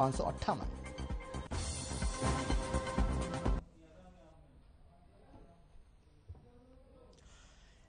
558।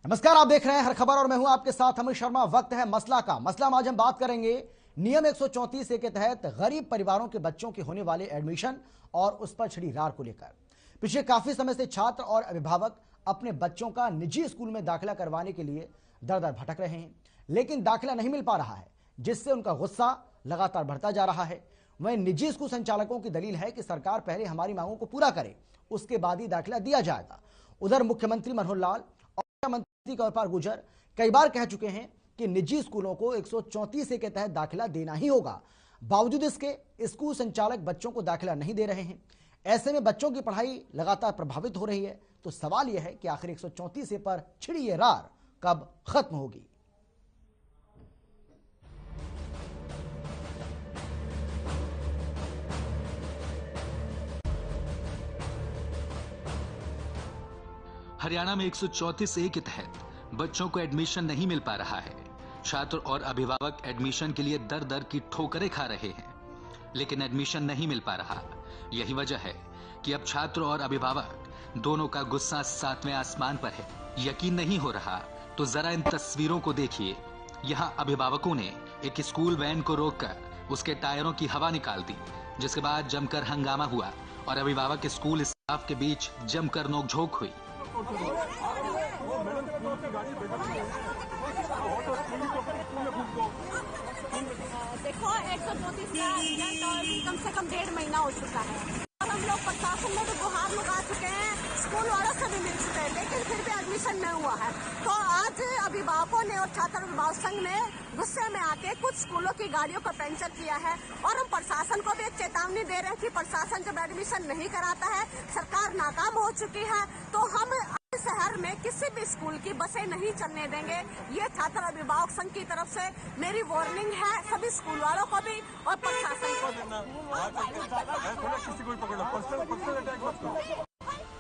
नमस्कार, आप देख रहे हैं हर खबर और मैं हूं आपके साथ अमित शर्मा। वक्त है मसला का। मसला में आज हम बात करेंगे नियम 134 ए के तहत गरीब परिवारों के बच्चों के होने वाले एडमिशन और उस पर छिड़ी रार को लेकर। पिछले काफी समय से छात्र और अभिभावक अपने बच्चों का निजी स्कूल में दाखिला करवाने के लिए दर दर भटक रहे हैं, लेकिन दाखिला नहीं मिल पा रहा है, जिससे उनका गुस्सा लगातार बढ़ता जा रहा है। वहीं निजी स्कूल संचालकों की दलील है कि सरकार पहले हमारी मांगों को पूरा करे, उसके बाद ही दाखिला दिया जाएगा। उधर मुख्यमंत्री मनोहर लाल और मंत्री कौरपाल गुर्जर कई बार कह चुके हैं कि निजी स्कूलों को 134 ए के तहत दाखिला देना ही होगा। बावजूद इसके स्कूल संचालक बच्चों को दाखिला नहीं दे रहे हैं। ऐसे में बच्चों की पढ़ाई लगातार प्रभावित हो रही है। तो सवाल यह है कि आखिर 134 ए पर छिड़ी ये रार कब खत्म होगी। हरियाणा में 134 ए के तहत बच्चों को एडमिशन नहीं मिल पा रहा है। छात्र और अभिभावक एडमिशन के लिए दर दर की ठोकरें खा रहे हैं, लेकिन एडमिशन नहीं मिल पा रहा। यही वजह है कि अब छात्र और अभिभावक दोनों का गुस्सा सातवें आसमान पर है। यकीन नहीं हो रहा तो जरा इन तस्वीरों को देखिए। यहाँ अभिभावकों ने एक स्कूल वैन को रोककर उसके टायरों की हवा निकाल दी, जिसके बाद जमकर हंगामा हुआ और अभिभावक स्कूल स्टाफ के बीच जमकर नोकझोंक हुई। देखो 134 कम से कम 1.5 महीना हो चुका है और हम लोग प्रशासन में भी गुहार लगा चुके हैं, स्कूल वालों से भी मिल चुके हैं, लेकिन फिर भी एडमिशन नहीं हुआ है। तो आज अभिभावकों ने और छात्र अभिभावक संघ ने गुस्से में आके कुछ स्कूलों की गाड़ियों का पंचर किया है और हम प्रशासन को भी एक चेतावनी दे रहे हैं कि प्रशासन जब एडमिशन नहीं कराता है, सरकार नाकाम हो चुकी है, तो हम शहर में किसी भी स्कूल की बसें नहीं चलने देंगे। ये छात्र अभिभावक संघ की तरफ से मेरी वार्निंग है सभी स्कूल वालों को भी और प्रशासन को भी।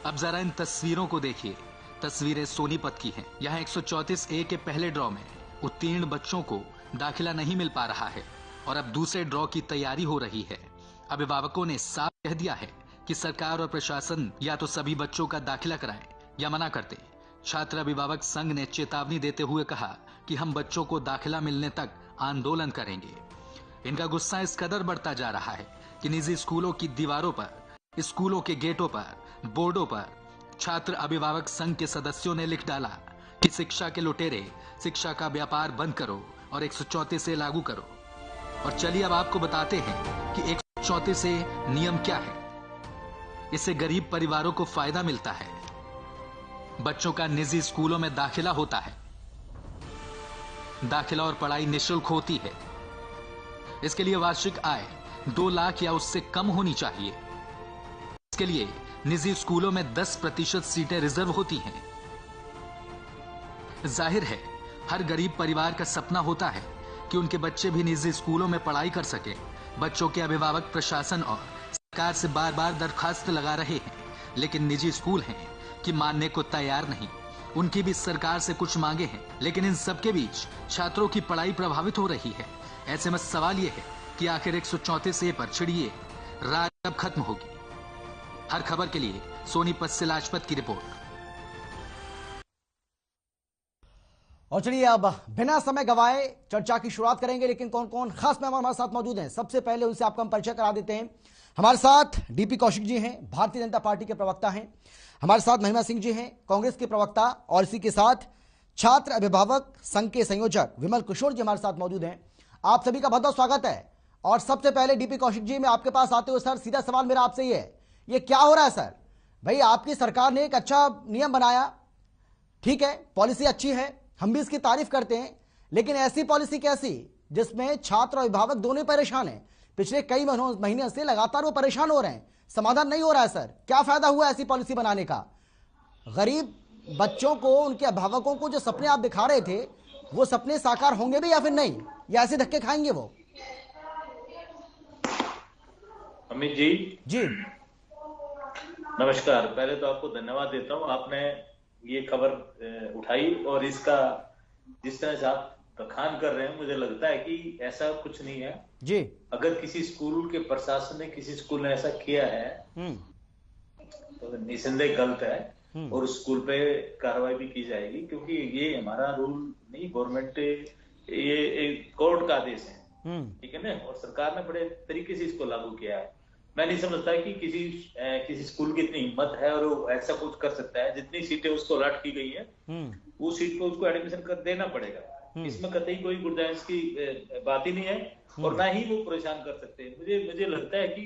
अब जरा इन तस्वीरों को देखिए। तस्वीरें सोनीपत की हैं। यहाँ 134 ए के पहले ड्रॉ में उत्तीर्ण बच्चों को दाखिला नहीं मिल पा रहा है और अब दूसरे ड्रॉ की तैयारी हो रही है। अभिभावकों ने साफ कह दिया है कि सरकार और प्रशासन या तो सभी बच्चों का दाखिला कराए या मना कर दे। छात्र अभिभावक संघ ने चेतावनी देते हुए कहा कि हम बच्चों को दाखिला मिलने तक आंदोलन करेंगे। इनका गुस्सा इस कदर बढ़ता जा रहा है कि निजी स्कूलों की दीवारों पर, स्कूलों के गेटों पर, बोर्डों पर छात्र अभिभावक संघ के सदस्यों ने लिख डाला कि शिक्षा के लुटेरे, शिक्षा का व्यापार बंद करो और 134 ए लागू करो। और चलिए अब आपको बताते हैं कि 134 ए नियम क्या है। इससे गरीब परिवारों को फायदा मिलता है। बच्चों का निजी स्कूलों में दाखिला होता है। दाखिला और पढ़ाई निःशुल्क होती है। इसके लिए वार्षिक आय 2 लाख या उससे कम होनी चाहिए। इसके लिए निजी स्कूलों में 10% सीटें रिजर्व होती हैं। जाहिर है हर गरीब परिवार का सपना होता है कि उनके बच्चे भी निजी स्कूलों में पढ़ाई कर सके। बच्चों के अभिभावक प्रशासन और सरकार से बार बार दरखास्त लगा रहे हैं, लेकिन निजी स्कूल हैं कि मानने को तैयार नहीं। उनकी भी सरकार से कुछ मांगे हैं, लेकिन इन सबके बीच छात्रों की पढ़ाई प्रभावित हो रही है। ऐसे में सवाल यह है कि आखिर 134 ए पर छिड़िए रार कब खत्म होगी। हर खबर के लिए सोनीपत से लाजपत की रिपोर्ट। और चलिए अब बिना समय गवाए चर्चा की शुरुआत करेंगे, लेकिन कौन कौन खास मेहमान हमारे साथ मौजूद हैं। सबसे पहले उनसे आपका हम परिचय करा देते हैं। हमारे साथ डीपी कौशिक जी हैं, भारतीय जनता पार्टी के प्रवक्ता हैं। हमारे साथ महिमा सिंह जी हैं, कांग्रेस के प्रवक्ता, और इसी के साथ छात्र अभिभावक संघ के संयोजक विमल किशोर जी हमारे साथ मौजूद हैं। आप सभी का बहुत बहुत स्वागत है। और सबसे पहले डीपी कौशिक जी, मैं आपके पास आते हुए सर सीधा सवाल मेरा आपसे ही है, ये क्या हो रहा है सर? भाई आपकी सरकार ने एक अच्छा नियम बनाया, ठीक है, पॉलिसी अच्छी है, हम भी इसकी तारीफ करते हैं, लेकिन ऐसी पॉलिसी कैसी जिसमें छात्र और अभिभावक दोनों परेशान हैं? पिछले कई महीने से लगातार वो परेशान हो रहे हैं, समाधान नहीं हो रहा है सर। क्या फायदा हुआ ऐसी पॉलिसी बनाने का? गरीब बच्चों को, उनके अभिभावकों को जो सपने आप दिखा रहे थे, वो सपने साकार होंगे भी या फिर नहीं, या ऐसे धक्के खाएंगे वो? अमित जी जी नमस्कार। पहले तो आपको धन्यवाद देता हूं, आपने ये खबर उठाई और इसका जिस तरह से आप बखान कर रहे हैं, मुझे लगता है कि ऐसा कुछ नहीं है। जी। अगर किसी स्कूल के प्रशासन ने, किसी स्कूल ने ऐसा किया है तो निसंदेह गलत है और स्कूल पे कार्रवाई भी की जाएगी, क्योंकि ये हमारा रूल नहीं, गवर्नमेंट ये एक कोर्ट का आदेश है, ठीक है ना, और सरकार ने बड़े तरीके से इसको लागू किया है। मैं नहीं समझता कि किसी स्कूल की इतनी हिम्मत है और वो ऐसा कुछ कर सकता है। जितनी सीटें उसको अलॉट की गई है वो सीट को उसको एडमिशन कर देना पड़ेगा। इसमें कतई कोई गुंजाइश की बात ही नहीं है और ना ही वो परेशान कर सकते हैं। मुझे लगता है कि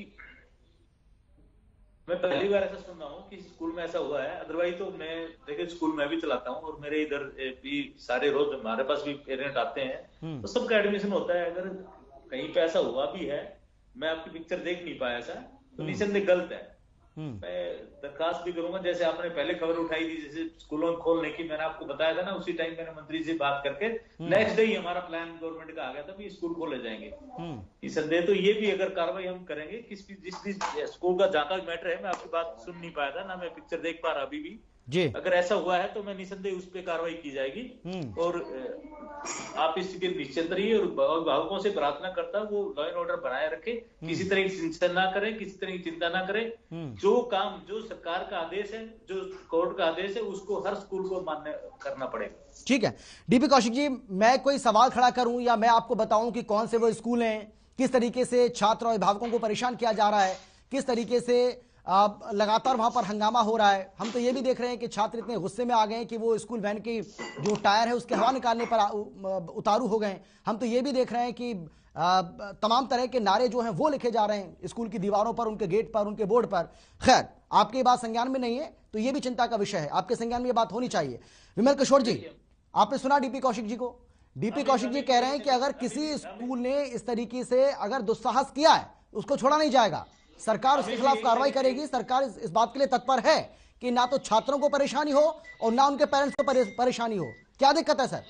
मैं पहली बार ऐसा सुन रहा हूँ कि स्कूल में ऐसा हुआ है। अदरवाइज तो मैं देखिए स्कूल मैं भी चलाता हूँ और मेरे इधर भी सारे रोज हमारे पास भी पेरेंट आते हैं तो सबका एडमिशन होता है। अगर कहीं पे ऐसा हुआ भी है, मैं आपकी पिक्चर देख नहीं पाया ऐसा, तो निसंदेह गलत है। मैं दरखास्त भी करूंगा, जैसे आपने पहले खबर उठाई थी जैसे स्कूलों को खोलने की, मैंने आपको बताया था ना, उसी टाइम मैंने मंत्री से बात करके नेक्स्ट डे ही हमारा प्लान गवर्नमेंट का आ गया था कि स्कूल खोले जाएंगे। निसंदेह तो ये भी अगर कार्रवाई हम करेंगे जिस भी स्कूल का जहां तक मैटर है, मैं आपकी बात सुन नहीं पाया था ना, मैं पिक्चर देख पा रहा अभी भी जी। अगर ऐसा हुआ है तो मैं निसंदेह उस पर कार्रवाई की जाएगी और आप इसके निश्चिंत रहिए। और अभिभावकों से प्रार्थना करता हूं वो लॉ एंड ऑर्डर बनाए रखे, किसी तरह की चिंता ना करें, किसी तरह की चिंता ना करें। जो काम, जो सरकार का आदेश है, जो कोर्ट का आदेश है, उसको हर स्कूल को मान्य करना पड़ेगा। ठीक है डीपी कौशिक जी, मैं कोई सवाल खड़ा करूं या मैं आपको बताऊं कि कौन से वो स्कूल हैं, किस तरीके से छात्र और अभिभावकों को परेशान किया जा रहा है, किस तरीके से लगातार वहां पर हंगामा हो रहा है। हम तो ये भी देख रहे हैं कि छात्र इतने गुस्से में आ गए हैं कि वो स्कूल वैन की जो टायर है उसके हवा निकालने पर उतारू हो गए। हम तो ये भी देख रहे हैं कि तमाम तरह के नारे जो हैं वो लिखे जा रहे हैं स्कूल की दीवारों पर, उनके गेट पर, उनके बोर्ड पर। खैर, आपकी बात संज्ञान में नहीं है तो ये भी चिंता का विषय है, आपके संज्ञान में ये बात होनी चाहिए। विमल किशोर जी, आपने सुना डीपी कौशिक जी को? डीपी कौशिक जी कह रहे हैं कि अगर किसी स्कूल ने इस तरीके से अगर दुस्साहस किया है उसको छोड़ा नहीं जाएगा, सरकार उसके खिलाफ कार्रवाई करेगी। सरकार इस बात के लिए तत्पर है कि ना तो छात्रों को परेशानी हो और ना उनके पेरेंट्स को परेशानी हो। क्या दिक्कत है सर?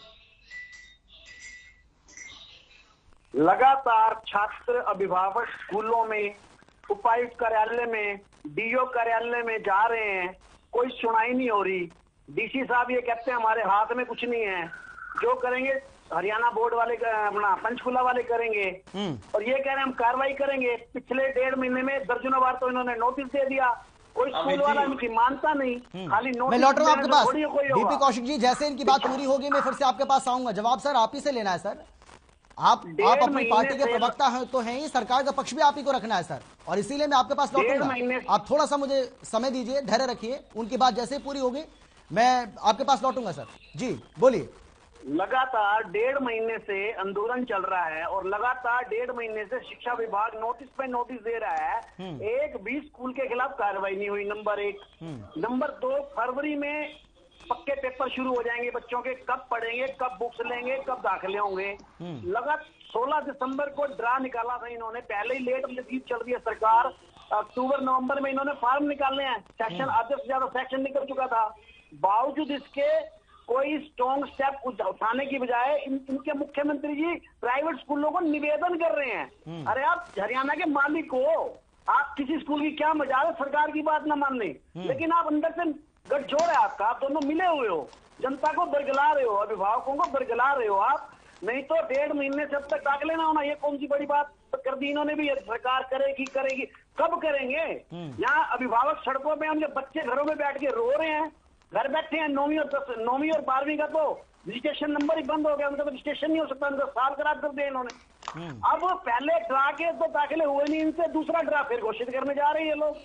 लगातार छात्र अभिभावक स्कूलों में, उपायुक्त कार्यालय में, डीओ कार्यालय में जा रहे हैं, कोई सुनाई नहीं हो रही। डीसी साहब ये कहते हैं हमारे हाथ में कुछ नहीं है, जो करेंगे हरियाणा बोर्ड वाले, अपना पंचकुला वाले करेंगे, और ये कह रहे हैं हम कार्रवाई करेंगे। पिछले 1.5 महीने में दर्जनों बार तो इन्होंने नोटिस दे दिया, कोई स्कूल वाला इनकी मानता नहीं, खाली नोटिस। मैं लौट रहा हूं आपके पास डीपी कौशिक जी, जैसे इनकी बात पूरी होगी मैं फिर से आपके पास आऊंगा। जवाब सर आप ही से लेना है सर। आप अपनी पार्टी के प्रवक्ता हैं तो हैं ही, सरकार का पक्ष भी आप ही को रखना है सर, और इसीलिए मैं आपके पास लौटूंगा। आप थोड़ा सा मुझे समय दीजिए, धैर्य रखिए, उनकी बात जैसे पूरी होगी मैं आपके पास लौटूंगा सर। जी बोलिए। लगातार 1.5 महीने से आंदोलन चल रहा है और लगातार 1.5 महीने से शिक्षा विभाग नोटिस पे नोटिस दे रहा है। एक भी स्कूल के खिलाफ कार्रवाई नहीं हुई, नंबर 1। नंबर 2, फरवरी में पक्के पेपर शुरू हो जाएंगे बच्चों के, कब पढ़ेंगे, कब बुक्स लेंगे, कब दाखिले होंगे। लगातार 16 दिसंबर को ड्रा निकाला था इन्होंने, पहले ही लेट रिसीव चल रही है सरकार। अक्टूबर नवंबर में इन्होंने फॉर्म निकालने हैं, सेक्शन आधे से ज्यादा सेक्शन निकल चुका था। बावजूद इसके कोई स्ट्रॉन्ग स्टेप उठाने की बजाय इनके मुख्यमंत्री जी प्राइवेट स्कूलों को निवेदन कर रहे हैं। अरे आप हरियाणा के मालिक हो, आप किसी स्कूल की क्या मजाल है सरकार की बात ना मानने, लेकिन आप अंदर से गठजोड़ है आपका, आप दोनों मिले हुए हो, जनता को बरगला रहे हो, अभिभावकों को बरगला रहे हो आप। नहीं तो 1.5 महीने से अब तक दाखिले ना होना, ये कौन सी बड़ी बात कर दी इन्होंने भी। सरकार करेगी, कब करेंगे? यहाँ अभिभावक सड़कों पे, हम जब बच्चे घरों में बैठ के रो रहे हैं, घर बैठे हैं। 9वीं और 12वीं का तो रजिस्ट्रेशन नंबर ही बंद हो गया, उनका तो रजिस्ट्रेशन नहीं हो सकता, उनका साल खराब कर दिया इन्होंने। अब पहले ड्रा के तो दाखिले हुए नहीं, इनसे दूसरा ड्रा फिर घोषित करने जा रहे हैं ये लोग।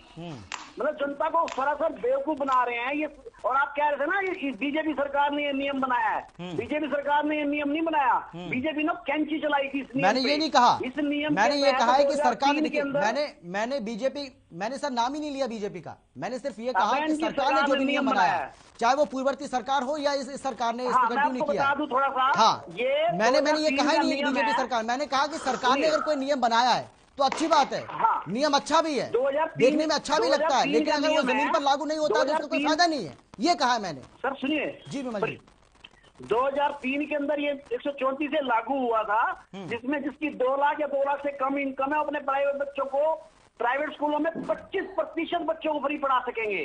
मतलब जनता को सरासर बेवकूफ बना रहे हैं ये। और आप कह रहे थे ना ये बीजेपी सरकार ने ये नियम बनाया है, बीजेपी सरकार ने ये नियम नहीं बनाया, बीजेपी ने कैंची चलाई थी इस नियम। मैंने ये नहीं कहा, इस नियम मैंने ये कहा है कि सरकार ने, मैंने बीजेपी, मैंने सर नाम ही नहीं लिया बीजेपी का, मैंने सिर्फ ये कहा कि सरकार ने जो भी नियम बनाया, चाहे वो पूर्ववर्ती सरकार हो या इस सरकार ने इसको कंटिन्यू नहीं किया। थोड़ा सा हाँ, मैंने ये कहा ही नहीं है बीजेपी सरकार, मैंने कहा कि सरकार ने अगर कोई नियम बनाया है तो अच्छी बात है, नियम अच्छा भी है, देखने में अच्छा भी लगता है, लेकिन अगर वो जमीन पर लागू नहीं होता तो उसका कोई फायदा नहीं है, ये कहा है मैंने। सर सुनिए जी विमल जी, 2003 के अंदर ये 134 से लागू हुआ था, जिसमें जिसकी 2 लाख या 2 लाख से कम इनकम है, अपने प्राइवेट बच्चों को प्राइवेट स्कूलों में 25% बच्चों को फ्री पढ़ा सकेंगे,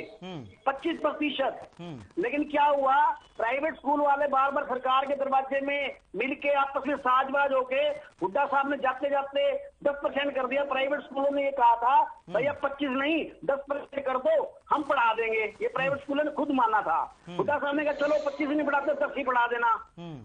25%। लेकिन क्या हुआ, प्राइवेट स्कूल वाले बार बार सरकार के दरवाजे में मिलके आपस में साजबाज होके हुड्डा साहब ने जाते जाते 10% कर दिया। प्राइवेट स्कूलों ने ये कहा था भैया 25 नहीं 10% कर दो, हम पढ़ा देंगे। ये प्राइवेट स्कूलों ने खुद माना था। हुड्डा साहब ने कहा चलो 25 नहीं पढ़ाते 10 ही पढ़ा देना।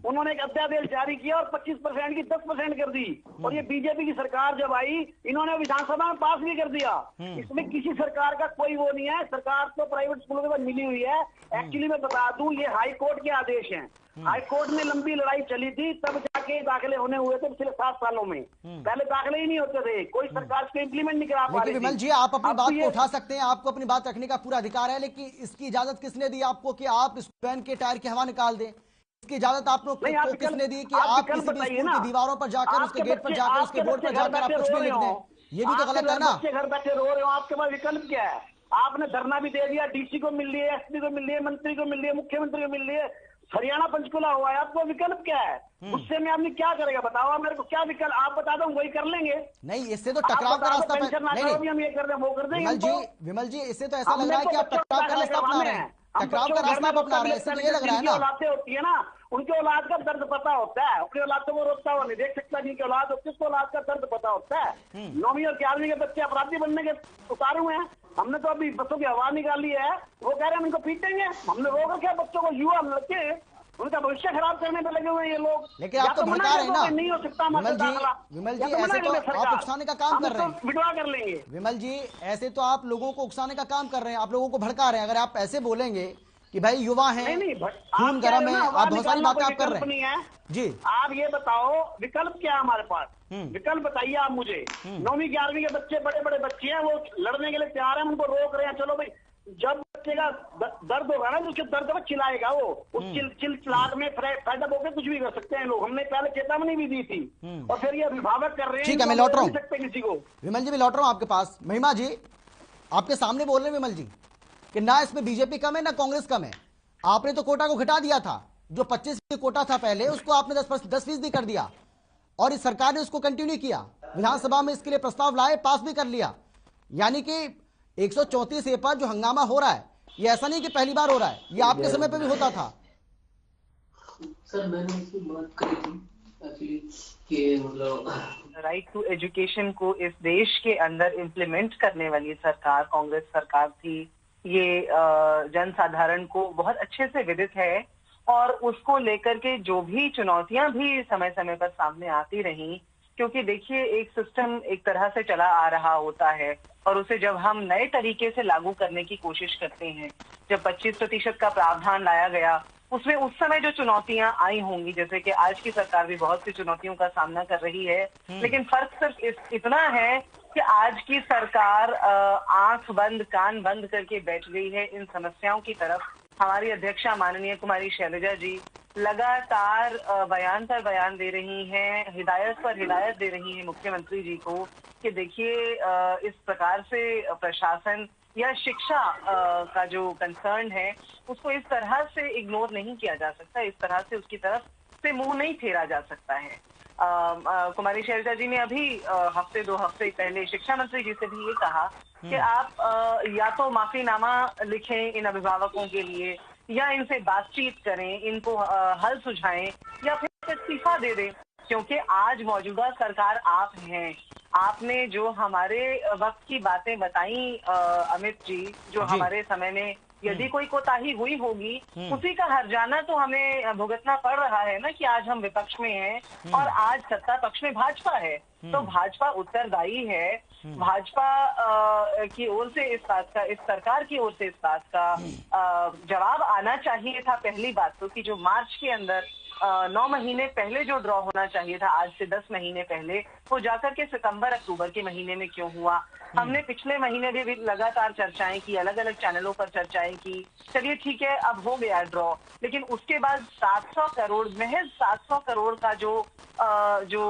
उन्होंने एक अध्यादेश जारी किया और 25% की 10% कर दी। और ये बीजेपी की सरकार जब आई, इन्होंने विधानसभा में पास भी कर दिया। इसमें किसी सरकार का कोई वो नहीं है। सरकार तो प्राइवेट स्कूलों के बाद मिली हुई है। एक्चुअली मैं बता दूं, ये हाई कोर्ट के आदेश हैं। हाई कोर्ट में लंबी लड़ाई चली थी, तब जाके दाखिले होने हुए थे पिछले 7 सालों में। पहले दाखिले ही नहीं होते थे, कोई सरकार इसको इम्प्लीमेंट नहीं करा पा रही थी। विमल जी, आप अपनी बात को उठा सकते हैं, आपको अपनी बात रखने का पूरा अधिकार है, लेकिन इसकी इजाजत किसने दी आपको कि आप इस वैन के टायर की हवा निकाल दें? इसकी इजाजत आपको किसने दी कि आप किसी भी स्कूल की दीवारों पर जाकर, उसके गेट पर जाकर, उसके बोर्ड पर जाकर आप कुछ भी लिख दें? ये भी तो गलत है ना। घर बैठे रो रहे हो, आपके पास विकल्प क्या है? आपने धरना भी दे दिया, डीसी को मिल रही है, एसपी को मिल रही है, मंत्री को मिल रही है, मुख्यमंत्री को मिल रही है, हरियाणा पंचकुला हुआ है, आपको विकल्प क्या है? गुस्से में आदमी क्या करेगा बताओ मेरे को, क्या विकल्प? आप बता दो, वही कर लेंगे। नहीं, इससे तो टकराव का रास्ता नहीं, हम ये कर रहे हैं, वो कर देंगे। विमल जी, इससे तो ऐसा लग रहा है कि आप टकराव का रास्ता अपना रहे हैं। टकराव का रास्ता अपना रहे हैं, इससे तो ये लग रहा है ना। औलादें होती है ना, उनके औलाद का दर्द पता होता है। अपनी औलाद को वो रोकता हुआ नहीं देख सकता, जिनकी औलाद होती है उसको औलाद का दर्द पता होता है। 9वीं और 11वीं के बच्चे अपराधी बनने के उतारे हुए हैं। हमने तो अभी बच्चों की हवा निकाली है, वो कह रहे हैं हम इनको पीटेंगे। हमने रोका क्या बच्चों को? युवा लड़के उनका भविष्य खराब करने में लगे हुए ये लोग। लेकिन आप तो भड़का रहे हैं ना। नहीं हो सकता विमल जी, ऐसे तो आप उकसाने का काम कर रहे हैं। विड्रॉ कर लेंगे। विमल जी, ऐसे तो आप लोगों को उकसाने का काम कर रहे हैं, आप लोगों को भड़का रहे हैं। अगर आप ऐसे बोलेंगे कि भाई युवा हैं, खून गर्म है, आप बहुत सारी बातें आप कर रहे हैं जी। आप ये बताओ विकल्प क्या है हमारे पास? विकल्प बताइए आप मुझे। 9वीं 11वीं के बच्चे बड़े बड़े बच्चे हैं, वो लड़ने के लिए तैयार हैं, उनको रोक रहे हैं। चलो भाई, जब बच्चे का दर्द होगा ना, तो उसके दर्द में चिल्लाएगा वो। उस चिल्लाहट में फैडअप होकर कुछ भी कर सकते हैं लोग। हमने पहले चेतावनी भी दी थी और फिर ये अभिभावक कर रहे हैं। ठीक है, मैं लौट रहा हूँ किसी को। विमल जी, मैं लौट रहा हूँ आपके पास। महिमा जी, आपके सामने बोल रहे हैं विमल जी कि ना इसमें बीजेपी कम है ना कांग्रेस कम है। आपने तो कोटा को घटा दिया था, जो 25% कोटा था पहले, उसको आपने 10% कर दिया और इस सरकार ने उसको कंटिन्यू किया। विधानसभा में इसके लिए प्रस्ताव लाए, पास भी कर लिया। यानी कि 134A पर जो हंगामा हो रहा है, ये ऐसा नहीं कि पहली बार हो रहा है, ये आपके समय पे भी होता था। सर, मैंने इसकी बात करी थी एक्चुअली कि मतलब राइट टू एजुकेशन को इस देश के अंदर इम्प्लीमेंट करने वाली सरकार कांग्रेस सरकार थी। ये जनसाधारण को बहुत अच्छे से विदित है और उसको लेकर के जो भी चुनौतियां भी समय समय पर सामने आती रही, क्योंकि देखिए एक सिस्टम एक तरह से चला आ रहा होता है और उसे जब हम नए तरीके से लागू करने की कोशिश करते हैं, जब 25% का प्रावधान लाया गया, उसमें उस समय जो चुनौतियां आई होंगी, जैसे कि आज की सरकार भी बहुत सी चुनौतियों का सामना कर रही है, लेकिन फर्क सिर्फ इतना है कि आज की सरकार आंख बंद कान बंद करके बैठ गई है इन समस्याओं की तरफ। हमारी अध्यक्षा माननीय कुमारी शैलजा जी लगातार बयान पर बयान दे रही हैं, हिदायत पर हिदायत दे रही हैं मुख्यमंत्री जी को कि देखिए इस प्रकार से प्रशासन या शिक्षा का जो कंसर्न है उसको इस तरह से इग्नोर नहीं किया जा सकता, इस तरह से उसकी तरफ से मुंह नहीं फेरा जा सकता है। कुमारी शैलजा जी ने अभी हफ्ते 2 हफ्ते पहले शिक्षा मंत्री जी से भी ये कहा कि आप या तो माफीनामा लिखें इन अभिभावकों के लिए या इनसे बातचीत करें, इनको हल सुझाएं या फिर इस्तीफा दे दें, क्योंकि आज मौजूदा सरकार आप हैं। आपने जो हमारे वक्त की बातें बताई अमित जी, जो हमारे समय में यदि कोई कोताही हुई होगी उसी का हर्जाना तो हमें भुगतना पड़ रहा है ना कि आज हम विपक्ष में हैं और आज सत्ता पक्ष में भाजपा है। तो भाजपा उत्तरदायी है। भाजपा की ओर से इस बात का, इस सरकार की ओर से इस बात का जवाब आना चाहिए था पहली बात तो, कि जो मार्च के अंदर 9 महीने पहले जो ड्रॉ होना चाहिए था, आज से 10 महीने पहले, वो जाकर के सितंबर अक्टूबर के महीने में क्यों हुआ। हमने पिछले महीने भी लगातार चर्चाएं की, अलग अलग चैनलों पर चर्चाएं की। चलिए ठीक है, अब हो गया ड्रॉ, लेकिन उसके बाद 700 करोड़, महज 700 करोड़ का जो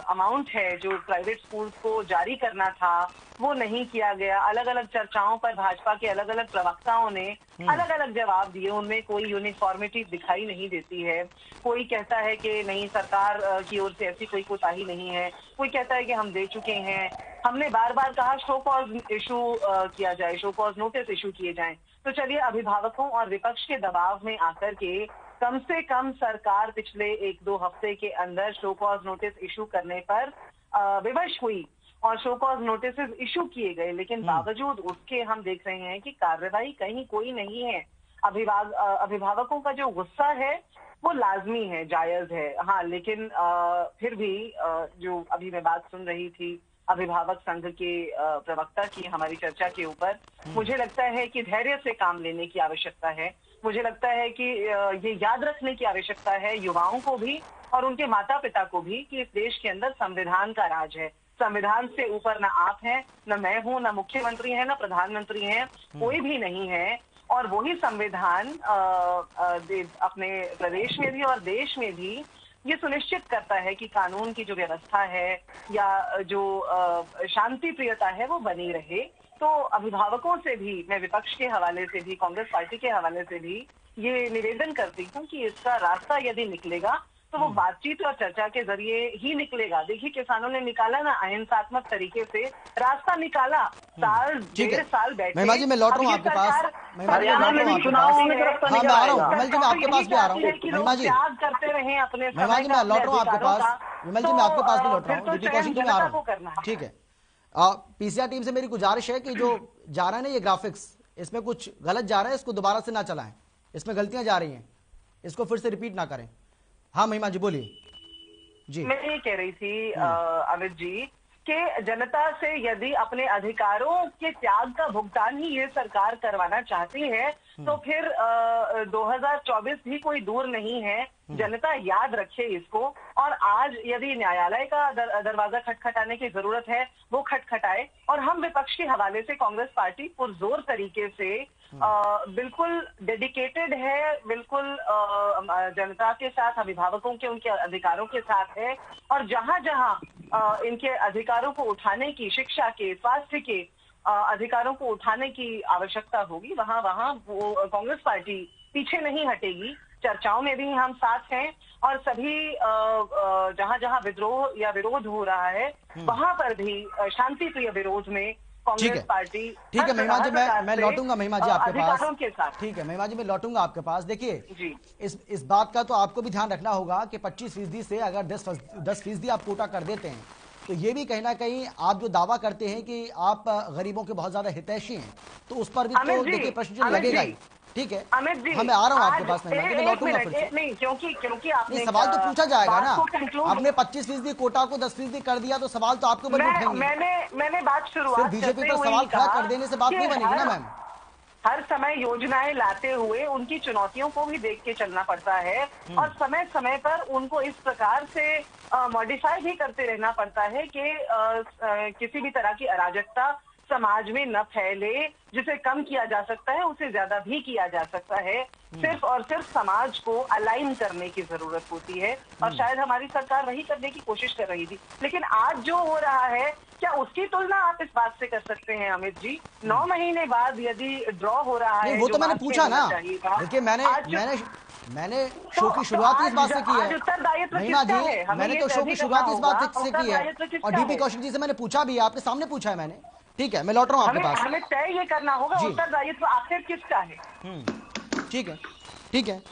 अमाउंट है जो प्राइवेट स्कूल्स को जारी करना था, वो नहीं किया गया। अलग अलग चर्चाओं पर भाजपा के अलग अलग प्रवक्ताओं ने अलग अलग जवाब दिए, उनमें कोई यूनिफॉर्मिटी दिखाई नहीं देती है। कोई कहता है कि नहीं, सरकार की ओर से ऐसी कोई कोताही नहीं है, कोई कहता है कि हम दे चुके हैं। हमने बार बार कहा शो कॉज इशू किया जाए, शो कॉज नोटिस इशू किए जाएं। तो चलिए, अभिभावकों और विपक्ष के दबाव में आकर के कम से कम सरकार पिछले 1-2 हफ्ते के अंदर शो कॉज नोटिस इशू करने पर विवश हुई और शो कॉज नोटिस इशू किए गए, लेकिन बावजूद उसके हम देख रहे हैं कि कार्रवाई कहीं कोई नहीं है। अभिभावकों का जो गुस्सा है वो लाजमी है, जायज है, हाँ, लेकिन फिर भी जो अभी मैं बात सुन रही थी अभिभावक संघ के प्रवक्ता की हमारी चर्चा के ऊपर, मुझे लगता है कि धैर्य से काम लेने की आवश्यकता है। मुझे लगता है कि ये याद रखने की आवश्यकता है युवाओं को भी और उनके माता पिता को भी कि इस देश के अंदर संविधान का राज है। संविधान से ऊपर ना आप हैं, न मैं हूं, न मुख्यमंत्री है, न प्रधानमंत्री हैं, कोई भी नहीं है। और वही संविधान अपने प्रदेश में भी और देश में भी ये सुनिश्चित करता है कि कानून की जो व्यवस्था है या जो शांति प्रियता है वो बनी रहे। तो अभिभावकों से भी, मैं विपक्ष के हवाले से भी, कांग्रेस पार्टी के हवाले से भी ये निवेदन करती हूँ कि इसका रास्ता यदि निकलेगा तो वो बातचीत और चर्चा के जरिए ही निकलेगा। देखिए, किसानों ने निकाला ना, अहिंसात्मक तरीके से रास्ता निकाला, साल 1.5 साल बैठे। महिमा जी, मैं लौट रहा हूँ आपके पास। हरियाणा में भी चुनाव में गिरफ्तार हाँ, मैं आ रहा हूँ विमल जी, मैं आपके पास भी आ रहा हूँ। महिमा जी, त्याग करते रहे अपने महिमा जी, मैं लौट रहा हूँ आपके पास। विमल जी, मैं आपके पास भी लौट रहा हूँ, डीपी कौशिक जी मैं आ रहा हूँ। ठीक है, पीसीआर टीम से मेरी गुजारिश है कि जो जा रहा है ना ये ग्राफिक्स, इसमें कुछ गलत जा रहा है, इसको दोबारा से ना चलाएं, इसमें गलतियां जा रही हैं, इसको फिर से रिपीट ना करें। हाँ महिमा जी, बोलिए जी। मैं ये कह रही थी अमित जी कि जनता से यदि अपने अधिकारों के त्याग का भुगतान ही ये सरकार करवाना चाहती है तो फिर 2024 भी कोई दूर नहीं है। जनता याद रखे इसको, और आज यदि न्यायालय का दरवाजा खटखटाने की जरूरत है वो खटखटाए। और हम विपक्ष के हवाले से कांग्रेस पार्टी पुरजोर तरीके से बिल्कुल डेडिकेटेड है, बिल्कुल जनता के साथ, अभिभावकों के उनके अधिकारों के साथ है। और जहां जहां इनके अधिकारों को उठाने की, शिक्षा के, स्वास्थ्य के अधिकारों को उठाने की आवश्यकता होगी, वहां वहां वो कांग्रेस पार्टी पीछे नहीं हटेगी। चर्चाओं में भी हम साथ हैं और सभी जहां जहां विद्रोह या विरोध हो रहा है वहां पर भी शांति प्रिय विरोध में कांग्रेस पार्टी। ठीक है महिमा जी, मैं लौटूंगा महिमा जी आपके पास। ठीक है महिमा जी, मैं लौटूंगा आपके पास। देखिए, इस बात का तो आपको भी ध्यान रखना होगा कि 25% से अगर 10% आप कोटा कर देते हैं तो ये भी कहीं ना कहीं आप जो दावा करते हैं कि आप गरीबों के बहुत ज्यादा हितैषी हैं, तो उस पर भी तो देखिए प्रश्न लगेगा ही। ठीक है, अमित जी, मैं आ रहा हूँ आपके पास, मैं लौटूंगा फिर से। नहीं, क्योंकि आपने सवाल तो पूछा जाएगा ना। आपने 25% कोटा को 10% कर दिया तो सवाल तो आपके ऊपर उठेंगे। मैंने बात शुरुआत बीजेपी पर सवाल खड़ा कर देने से बात नहीं बनेगी ना मैम। हर समय योजनाएं लाते हुए उनकी चुनौतियों को भी देख के चलना पड़ता है और समय समय पर उनको इस प्रकार से मॉडिफाई भी करते रहना पड़ता है कि किसी भी तरह की अराजकता समाज में न फैले। जिसे कम किया जा सकता है उसे ज्यादा भी किया जा सकता है। सिर्फ और सिर्फ समाज को अलाइन करने की जरूरत होती है और शायद हमारी सरकार वही करने की कोशिश कर रही थी। लेकिन आज जो हो रहा है, क्या उसकी तुलना आप इस बात से कर सकते हैं अमित जी? 9 महीने बाद यदि ड्रॉ हो रहा है, वो तो मैंने पूछा ना। देखिए, मैंने शो की शुरुआत इस बात से की है महिमा जी, मैंने तो शो की शुरुआत इस बात से की है और डीपी कौशिक जी से मैंने पूछा भी है, आपके सामने पूछा है मैंने। ठीक है, मैं लौट रहा हूँ आपके पास। हमें तय ये करना होगा उत्तरदायित्व आखिर किसका है। ठीक है, ठीक है।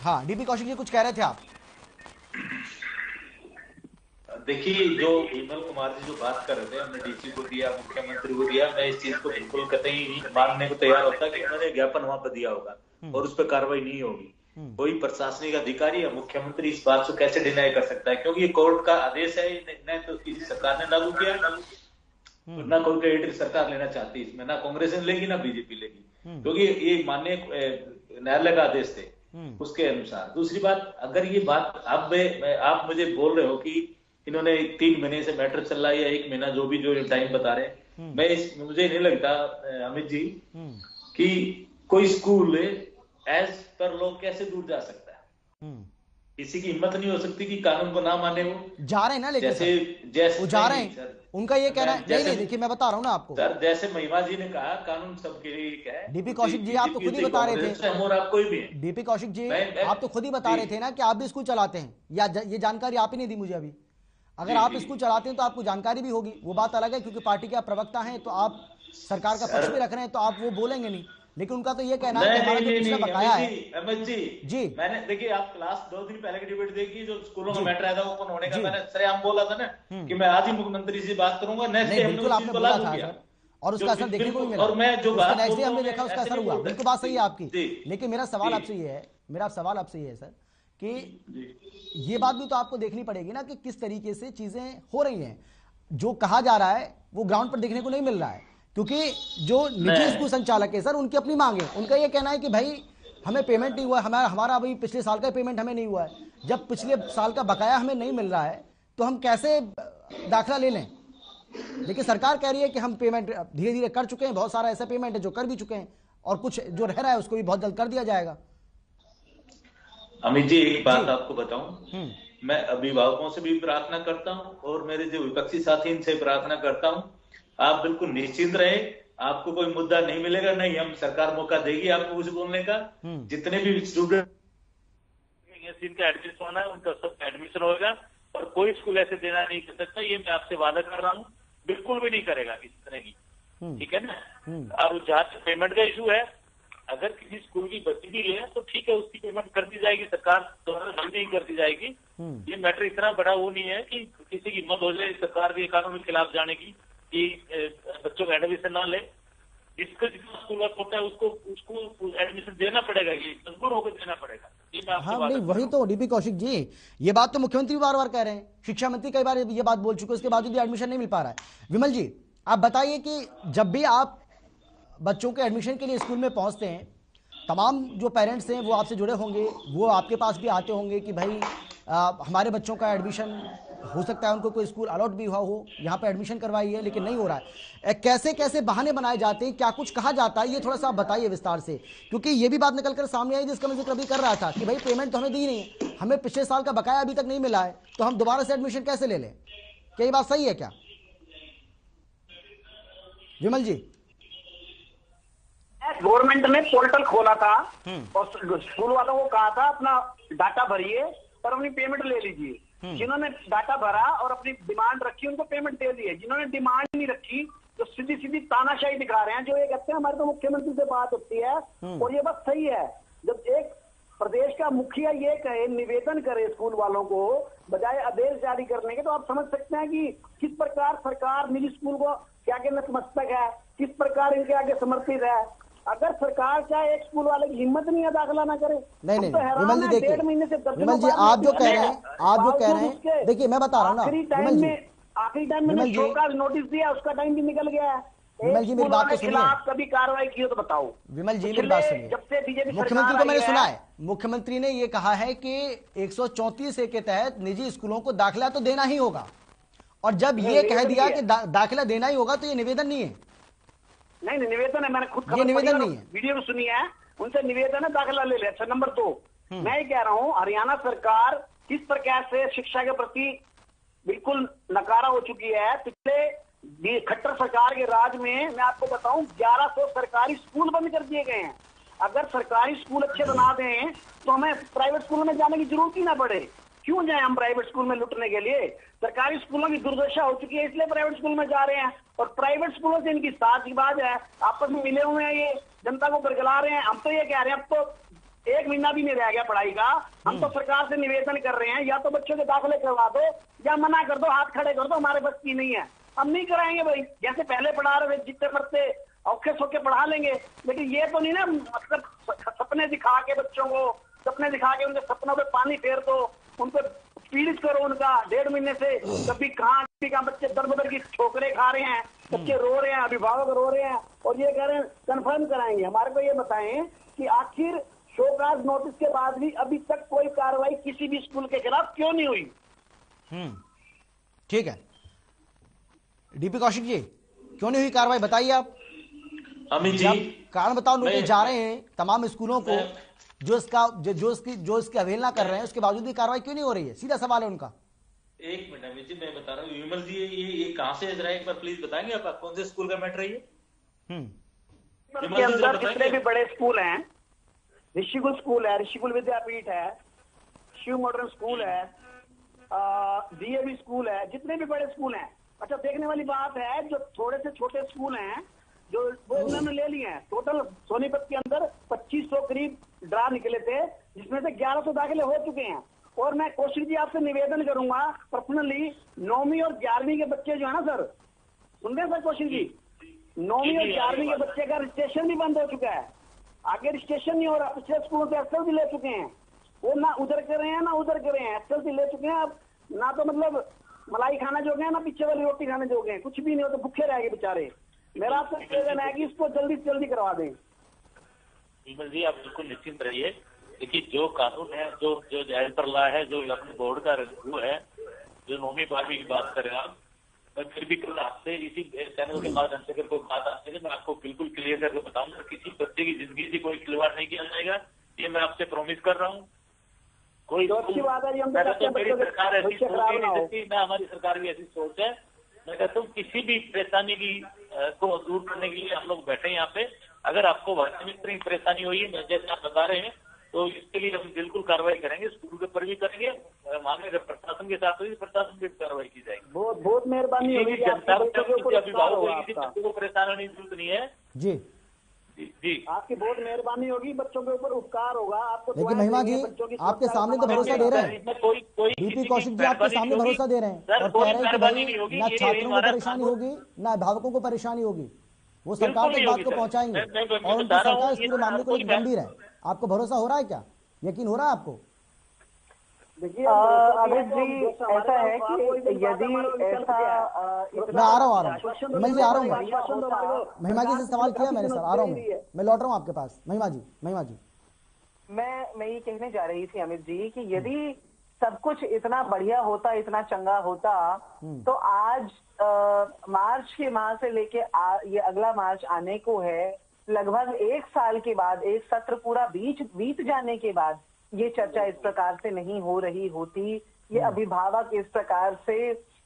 हाँ, डीपी कौशिक जी कुछ कह रहे थे आप। देखिए, जो विमल कुमार जी जो बात कर रहे थे, हमने डीसी को दिया, मुख्यमंत्री को दिया, मैं इस चीज को बिल्कुल कतई मानने को तैयार होता कि उन्होंने ज्ञापन वहां पर दिया होगा और उस पर कार्रवाई नहीं होगी। कोई प्रशासनिक अधिकारी या मुख्यमंत्री इस बात को कैसे डिनाई कर सकता है? क्योंकि ये कोर्ट का आदेश है, न तो किसी सरकार ने लागू किया, ना कोई क्रेडिट सरकार लेना चाहती इसमें, ना कांग्रेस लेगी ना बीजेपी लेगी, क्योंकि ये माननीय न्यायालय का आदेश थे उसके अनुसार। दूसरी बात, अगर ये बात आप मुझे बोल रहे हो कि इन्होंने 3 महीने से मैटर चल रहा है या 1 महीना, जो भी जो टाइम बता रहे हैं, मुझे नहीं लगता अमित जी कि कोई स्कूल एज पर लोग कैसे दूर जा सकता है। किसी की हिम्मत नहीं हो सकती कि कानून को ना माने। वो जा रहे हैं ना, लेकिन जैसे वो जा रहे हैं। उनका ये कहना है, नहीं देखिए मैं बता रहा हूँ ना आपको सर, जैसे महिमा जी ने कहा कानून सबके लिए है। डीपी कौशिक जी आप तो खुद ही बता रहे थे, हम और आप कोई भी है। डीपी कौशिक जी आप तो खुद ही बता रहे थे ना कि आप भी स्कूल चलाते हैं, या ये जानकारी आप ही नहीं दी मुझे अभी। अगर आप स्कूल चलाते हैं तो आपको जानकारी भी होगी, वो बात अलग है, क्योंकि पार्टी के आप प्रवक्ता हैं तो आप सरकार का पक्ष भी रख रहे हैं तो आप वो बोलेंगे नहीं। लेकिन उनका तो ये कहना है कि हमारा जो पिछला बकाया है। अमित जी मैंने देखिए, आप क्लास 2 दिन पहले की डिबेट देखी जो स्कूलों का मैटर आया था ओपन होने का, मैंने सरेआम बोला था ना कि मैं आज ही मुख्यमंत्री से बात करूंगा। बिल्कुल आपने बोला था और उसका असर देखने को भी मिला, और मैं जो बात हमने देखा उसका असर हुआ। बिल्कुल बात सही है आपकी, लेकिन मेरा सवाल आपसे ये है सर कि ये बात भी तो आपको देखनी पड़ेगी ना कि किस तरीके से चीजें हो रही हैं। जो कहा जा रहा है वो ग्राउंड पर देखने को नहीं मिल रहा है, क्योंकि जो निजी स्कूल संचालक है सर उनकी अपनी मांग है। उनका ये कहना है कि भाई हमें पेमेंट नहीं हुआ, हमारा अभी पिछले साल का पेमेंट हमें नहीं हुआ है। जब पिछले साल का बकाया हमें नहीं मिल रहा है तो हम कैसे दाखिला ले लें। लेकिन सरकार कह रही है कि हम पेमेंट धीरे धीरे कर चुके हैं, बहुत सारा ऐसा पेमेंट है जो कर भी चुके हैं, और कुछ जो रह रहा है उसको भी बहुत जल्द कर दिया जाएगा। अमित जी एक बात आपको बताऊं, मैं अभिभावकों से भी प्रार्थना करता हूं और मेरे जो विपक्षी साथी इनसे प्रार्थना करता हूं, आप बिल्कुल निश्चिंत रहे, आपको कोई मुद्दा नहीं मिलेगा, नहीं हम सरकार मौका देगी आपको कुछ बोलने का। जितने भी स्टूडेंट जिनका एडमिशन होना है उनका सब एडमिशन होगा, और कोई स्कूल ऐसे देना नहीं कर सकता, ये मैं आपसे वादा कर रहा हूँ, बिल्कुल भी नहीं करेगा इस तरह की। ठीक है ना। और जहाँ तक पेमेंट का इशू है, अगर किसी स्कूल की बची भी है तो ठीक है, उसकी पेमेंट कर दी जाएगी, सरकार द्वारा जल्दी ही कर दी जाएगी। ये मैटर इतना बड़ा वो नहीं है कि किसी की हिम्मत हो जाए सरकार के कानून के खिलाफ जाने की कि बच्चों का एडमिशन ना ले। जिसका जितना स्कूल वर्क होता है उसको एडमिशन देना पड़ेगा, ये मजबूर होकर देना पड़ेगा। हाँ नहीं, वही तो डीपी कौशिक जी, ये बात तो मुख्यमंत्री बार बार कह रहे हैं, शिक्षा मंत्री कई बार ये बात बोल चुके, उसके बावजूद भी एडमिशन नहीं मिल पा रहा है। विमल जी आप बताइए कि जब भी आप बच्चों के एडमिशन के लिए स्कूल में पहुंचते हैं, तमाम जो पेरेंट्स हैं वो आपसे जुड़े होंगे, वो आपके पास भी आते होंगे कि भाई हमारे बच्चों का एडमिशन हो सकता है, उनको कोई स्कूल अलॉट भी हुआ हो, यहाँ पे एडमिशन करवाई है लेकिन नहीं हो रहा है। कैसे कैसे बहाने बनाए जाते हैं, क्या कुछ कहा जाता है, ये थोड़ा सा आप बताइए विस्तार से, क्योंकि ये भी बात निकल कर सामने आई जिसका मैं जिक्र अभी कर रहा था कि भाई पेमेंट तो हमें दी नहीं है, हमें पिछले साल का बकाया अभी तक नहीं मिला है, तो हम दोबारा से एडमिशन कैसे ले लें। क्या ये बात सही है क्या विमल जी? गवर्नमेंट ने पोर्टल खोला था और स्कूल वालों को कहा था अपना डाटा भरिए और अपनी पेमेंट ले लीजिए। जिन्होंने डाटा भरा और अपनी डिमांड रखी उनको पेमेंट दे दी है, जिन्होंने डिमांड नहीं रखी तो सीधी सीधी तानाशाही दिखा रहे हैं। जो ये कहते हैं हमारे तो मुख्यमंत्री से बात होती है और ये बात सही है। जब एक प्रदेश का मुखिया ये कहे, निवेदन करे स्कूल वालों को बजाय आदेश जारी करने के, तो आप समझ सकते हैं कि किस प्रकार सरकार निजी स्कूल को क्या के नतमस्तक है, किस प्रकार इनके आगे समर्पित है। अगर सरकार चाहे एक स्कूल वाले की हिम्मत नहीं है दाखिला ना करे। नहीं विमल जी देखिए, विमल जी आप जो कह रहे हैं देखिए मैं बता रहा हूँ ना, आखिरी टाइम में शो का नोटिस दिया, उसका टाइम भी निकल गया है। विमल जी मेरी बात तो सुनिए, कभी कार्रवाई की हो तो बताओ। विमल जी मेरी बात सुनिए, जब से बीजेपी मुख्यमंत्री को मैंने सुना है, मुख्यमंत्री ने ये कहा है कि 134A के तहत निजी स्कूलों को दाखिला तो देना ही होगा, और जब ये कह दिया कि दाखिला देना ही होगा तो ये निवेदन नहीं है। नहीं निवेदन है, मैंने खुद ये निवेदन नहीं है, वीडियो भी सुनी है, उनसे निवेदन है दाखिला ले ले। अच्छा नंबर 2 मैं ये कह रहा हूँ, हरियाणा सरकार किस प्रकार से शिक्षा के प्रति बिल्कुल नकारा हो चुकी है। पिछले खट्टर सरकार के राज में मैं आपको बताऊं 1100 सरकारी स्कूल बंद कर दिए गए हैं। अगर सरकारी स्कूल अच्छे बना दें तो हमें प्राइवेट स्कूलों में जाने की जरूरत ही ना पड़े। क्यों जाए हम प्राइवेट स्कूल में लुटने के लिए। सरकारी स्कूलों की दुर्दशा हो चुकी है, इसलिए प्राइवेट स्कूल में जा रहे हैं, और प्राइवेट स्कूलों से इनकी साझेबाज है, आपस में मिले हुए हैं, ये जनता को बरगला रहे हैं। हम तो ये कह रहे हैं अब तो 1 महीना भी नहीं रह गया पढ़ाई का, हम तो सरकार से निवेदन कर रहे हैं या तो बच्चों के दाखिले करवा दो या मना कर दो, हाथ खड़े कर दो, हमारे बस की नहीं है, हम नहीं कराएंगे भाई। जैसे पहले पढ़ा रहे थे जितने बच्चे औखे सौखे पढ़ा लेंगे, लेकिन ये तो नहीं ना मतलब सपने दिखा के बच्चों को, सपने दिखा के उनके सपनों पे पानी फेर दो, उनको पीड़ित करो। उनका 1.5 महीने से कभी कहाँ बच्चे दर बदर की ठोकरें खा रहे हैं, बच्चे रो रहे हैं, अभिभावक रो रहे हैं, और ये कह रहे हैं कंफर्म कराएंगे। हमारे को ये बताएं कि आखिर शोकाज नोटिस के बाद भी अभी तक कोई कार्रवाई किसी भी स्कूल के खिलाफ क्यों नहीं हुई। ठीक है डीपी कौशिक जी, क्यों नहीं हुई कार्रवाई बताइए आप। अमित जी कारण बताओ, नोटिस जा रहे हैं तमाम स्कूलों को, जो इसकी अवहेलना कर रहे हैं उसके बावजूद भी कार्रवाई क्यों नहीं हो रही है? सीधा सवाल है उनका। एक मिनट अमित जी, मैं बता रहा हूँ। विमल जी, ये कहाँ से रहा है, एक बार प्लीज बताएंगे आप कौन से स्कूल का मैटर है ये? के अंदर जितने भी बड़े स्कूल हैं, ऋषिकुल स्कूल है, ऋषिकुल विद्यापीठ है, शिव मॉडर्न स्कूल है, डीएवी स्कूल है, जितने भी बड़े स्कूल हैं। अच्छा, देखने वाली बात है, जो थोड़े से छोटे स्कूल हैं जो वो उन्होंने ले लिए हैं। टोटल सोनीपत के अंदर 2500 करीब ड्रा निकले थे, जिसमें से 1100 दाखिले हो चुके हैं। और मैं कौशिक जी आपसे निवेदन करूंगा पर्सनली, 9वीं और 11वीं के बच्चे जो है ना सर, सुन रहे हैं सर कौशिक जी, 9वीं और 11वीं के बच्चे का रजिस्ट्रेशन भी बंद हो चुका है। आगे रजिस्ट्रेशन नहीं हो रहा। पिछले स्कूलों से एक्सेल भी ले चुके हैं, वो ना उधर कर रहे हैं ना उधर कर रहे हैं, एक्सेल भी ले चुके हैं। अब ना तो मतलब मलाई खाना जोगे हैं, ना पीछे वाली रोटी खाने जोगे हैं, कुछ भी नहीं हो, तो भूखे रहेंगे बेचारे। मेरा आपसे निवेदन है कि इसको जल्दी से जल्दी करवा दें। विमल जी, आप बिल्कुल निश्चिंत रहिए। देखिए, जो कानून है, जो एज पर लॉ है, जो अपने बोर्ड का रिव्यू है, जो 9वीं 12वीं की बात करें आप, मैं फिर भी कल आपसे इसी चैनल के माध्यम से कोई बात आती है, मैं आपको बिल्कुल क्लियर करके बताऊंगा। किसी बच्चे की जिंदगी से कोई खिलवाड़ नहीं किया जाएगा, ये मैं आपसे प्रॉमिस कर रहा हूँ। कोई अच्छी बात है। मेरी सरकार ऐसी सोच ही नहीं सकती, ना हमारी सरकार भी ऐसी सोच है। मैं कहता हूँ किसी भी परेशानी की को दूर करने के लिए हम लोग बैठे हैं यहाँ पे। अगर आपको वास्तविक परेशानी हुई है जैसे आप बता रहे हैं, तो इसके लिए हम बिल्कुल कार्रवाई करेंगे, स्कूल के ऊपर भी करेंगे, मांगे प्रशासन के साथ हुई प्रशासन की कार्रवाई की जाएगी। बहुत मेहरबानी होगी। जनता अभिभावक किसी बच्चे को परेशान होने की जरूरत नहीं है। जी जी, आपकी बहुत मेहरबानी होगी, बच्चों के ऊपर उपकार होगा आपको। लेकिन महिमा जी, आपके सामने तो भरोसा दे रहे हैं, डीपी कौशिक जी आपके सामने भरोसा दे रहे हैं और कह रहे हैं कि भाई ना छात्रों को परेशानी होगी ना अभिभावकों को परेशानी होगी, वो सरकार तक बात को पहुंचाएंगे और उनकी सरकार इस पूरे मामले को लेकर गंभीर है। आपको भरोसा हो रहा है क्या? यकीन हो रहा है आपको? देखिए अमित जी, ऐसा है कि यदि ऐसा मैं आ रहा हूँ मैं जी आ रहा हूँ। महिमा जी से सवाल किया मैंने सर, आ रहा हूँ मैं लौट रहा हूँ आपके पास। महिमा जी मैं ये कहने जा रही थी अमित जी कि यदि सब कुछ इतना बढ़िया होता, इतना चंगा होता, तो आज मार्च के माह से लेके ये अगला मार्च आने को है, लगभग 1 साल के बाद, एक सत्र पूरा बीत जाने के बाद ये चर्चा इस प्रकार से नहीं हो रही होती, ये अभिभावक इस प्रकार से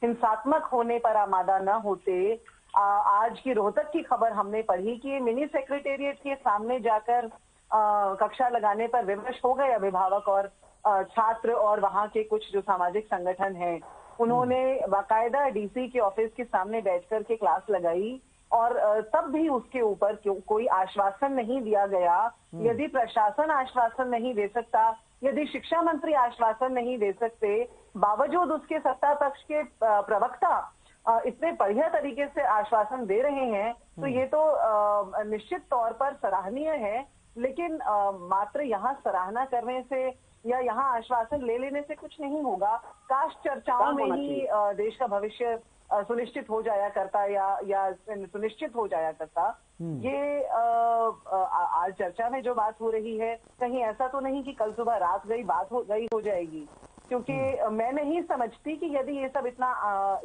हिंसात्मक होने पर आमादा न होते। आज की रोहतक की खबर हमने पढ़ी कि मिनी सेक्रेटेरिएट के सामने जाकर कक्षा लगाने पर विवश हो गए अभिभावक और छात्र और वहां के कुछ जो सामाजिक संगठन हैं, उन्होंने बाकायदा डीसी के ऑफिस के सामने बैठकर के क्लास लगाई और तब भी उसके ऊपर कोई आश्वासन नहीं दिया गया। यदि प्रशासन आश्वासन नहीं दे सकता, यदि शिक्षा मंत्री आश्वासन नहीं दे सकते, बावजूद उसके सत्ता पक्ष के प्रवक्ता इतने बढ़िया तरीके से आश्वासन दे रहे हैं, तो ये तो निश्चित तौर पर सराहनीय है। लेकिन मात्र यहाँ सराहना करने से या यहाँ आश्वासन ले लेने से कुछ नहीं होगा। काश चर्चाओं में ही देश का भविष्य सुनिश्चित हो जाया करता या सुनिश्चित हो जाया करता। ये आज चर्चा में जो बात हो रही है, कहीं ऐसा तो नहीं कि कल सुबह रात बात हो जाएगी, क्योंकि मैं नहीं समझती कि यदि ये सब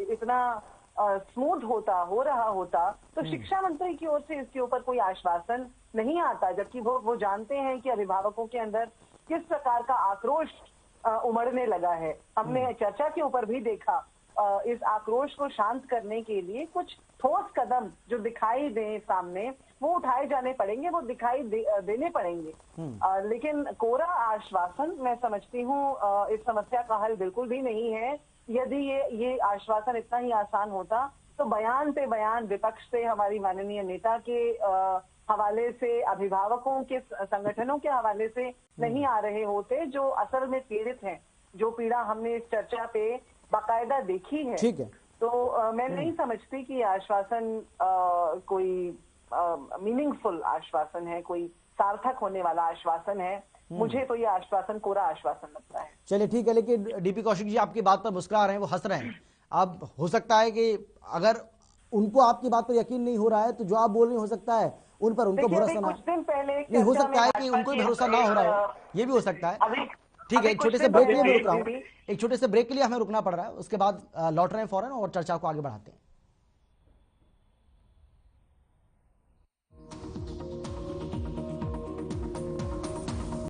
इतना स्मूथ हो रहा होता तो शिक्षा मंत्री की ओर से इसके ऊपर कोई आश्वासन नहीं आता, जबकि वो जानते हैं कि अभिभावकों के अंदर किस प्रकार का आक्रोश उमड़ने लगा है। हमने चर्चा के ऊपर भी देखा, इस आक्रोश को शांत करने के लिए कुछ ठोस कदम जो दिखाई दे सामने, वो उठाए जाने पड़ेंगे, वो दिखाई देने पड़ेंगे। लेकिन कोरा आश्वासन, मैं समझती हूँ इस समस्या का हल बिल्कुल भी नहीं है। यदि ये आश्वासन इतना ही आसान होता तो बयान पे बयान विपक्ष से, हमारी माननीय नेता के हवाले से, अभिभावकों के संगठनों के हवाले से नहीं आ रहे होते, जो असल में पीड़ित हैं, जो पीड़ा हमने इस चर्चा पे बाकायदा देखी है। ठीक है। तो मैं नहीं समझती कि आश्वासन कोई मीनिंगफुल आश्वासन है, कोई सार्थक होने वाला आश्वासन है। मुझे तो ये आश्वासन कोरा आश्वासन लगता है। चलिए ठीक है, लेकिन डीपी कौशिक जी आपकी बात पर मुस्कुरा रहे हैं, वो हंस रहे हैं। अब हो सकता है कि अगर उनको आपकी बात पर यकीन नहीं हो रहा है तो जो आप बोल रहे हो सकता है उन पर उनको भरोसा ना, कुछ दिन पहले नहीं हो सकता है कि उनको भरोसा ना हो रहा है, ये भी हो सकता है। ठीक है, एक छोटे से ब्रेक के लिए मैं रुक रहा हूँ, एक छोटे से ब्रेक के लिए हमें रुकना पड़ रहा है, उसके बाद लौट रहे हैं फौरन और चर्चा को आगे बढ़ाते हैं।